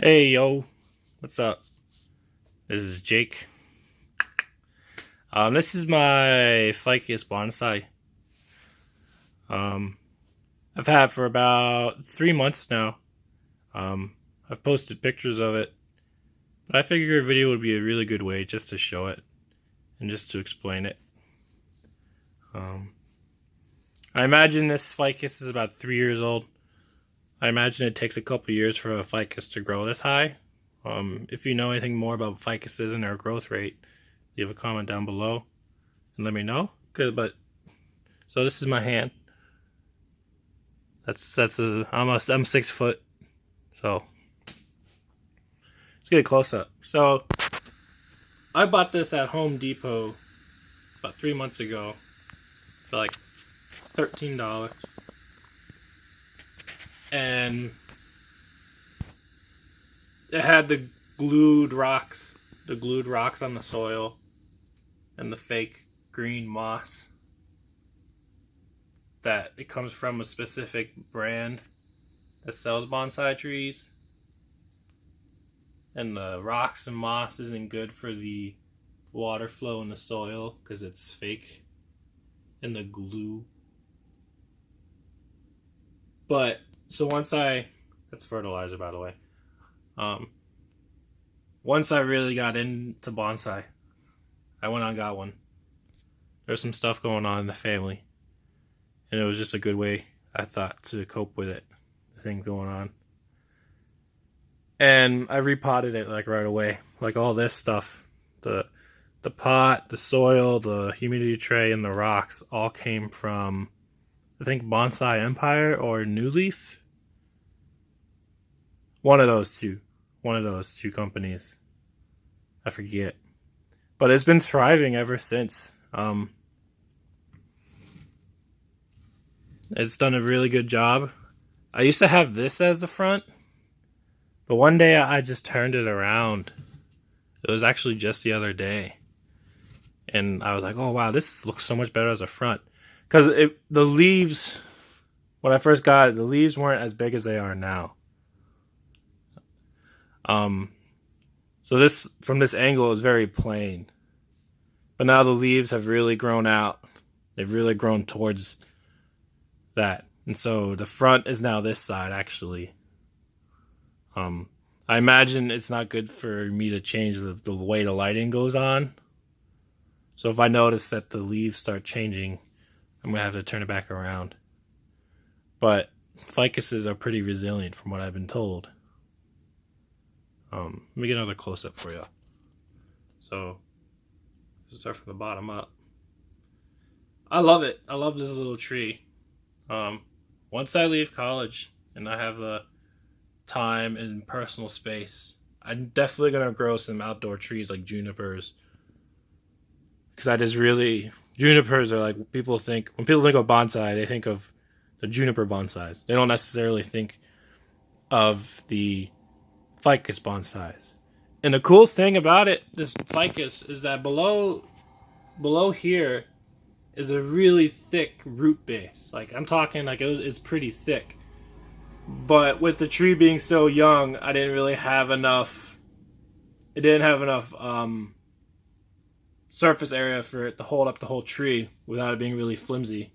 Hey yo, what's up? This is Jake. This is my Ficus bonsai. Um, I've had it for about 3 months now. I've posted pictures of it, but I figured a video would be a really good way just to show it and just to explain it. I imagine this ficus is about 3 years old. I imagine it takes a couple years for a ficus to grow this high. If you know anything more about ficuses and their growth rate, leave a comment down below and let me know. So this is my hand. I'm 6 foot. So let's get a close up. So I bought this at Home Depot about 3 months ago for like $13. And it had the glued rocks on the soil and the fake green moss that it comes from a specific brand that sells bonsai trees. And the rocks and moss isn't good for the water flow in the soil because it's fake. And the glue. But so that's fertilizer, by the way. Once I really got into bonsai, I went out and got one. There's some stuff going on in the family, and it was just a good way, I thought, to cope with it, the thing going on. And I repotted it like right away, like all this stuff, the pot, the soil, the humidity tray, and the rocks all came from, I think, Bonsai Empire or New Leaf. One of those two companies. I forget. But it's been thriving ever since. It's done a really good job. I used to have this as the front, but one day I just turned it around. It was actually just the other day. And I was like, oh wow, this looks so much better as a front. Because the leaves, when I first got it, the leaves weren't as big as they are now. So this, from this angle, is very plain. But now the leaves have really grown out. They've really grown towards that. And so the front is now this side, actually. I imagine it's not good for me to change the way the lighting goes on. So if I notice that the leaves start changing, I'm going to have to turn it back around. But ficuses are pretty resilient from what I've been told. Let me get another close-up for you. So, let's start from the bottom up. I love it. I love this little tree. Once I leave college and I have the time and personal space, I'm definitely going to grow some outdoor trees like junipers. Because junipers are like, when people think of bonsai, they think of the juniper bonsais. They don't necessarily think of the ficus bonsais. And the cool thing about this ficus, is that below here is a really thick root base. Like, I'm talking like it's pretty thick. But with the tree being so young, it didn't have enough surface area for it to hold up the whole tree without it being really flimsy.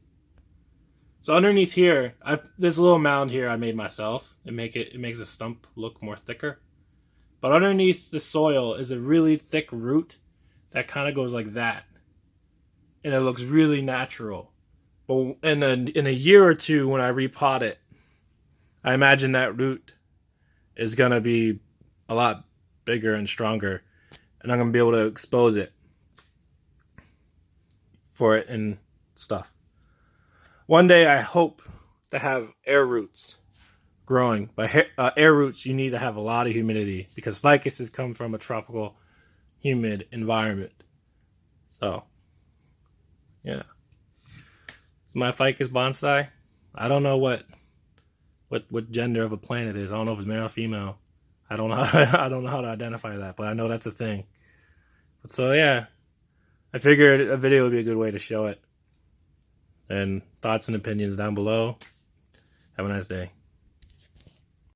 So underneath here, this little mound here I made myself. It makes the stump look more thicker. But underneath the soil is a really thick root that kind of goes like that. And it looks really natural. But in a year or two when I repot it, I imagine that root is going to be a lot bigger and stronger. And I'm going to be able to expose it for it and stuff. One day I hope to have air roots growing. By air roots, you need to have a lot of humidity because ficuses come from a tropical, humid environment. So, yeah. It's my ficus bonsai. I don't know what gender of a plant it is. I don't know if it's male or female. I don't know how to identify that, but I know that's a thing. But so yeah, I figured a video would be a good way to show it. And thoughts and opinions down below. Have a nice day.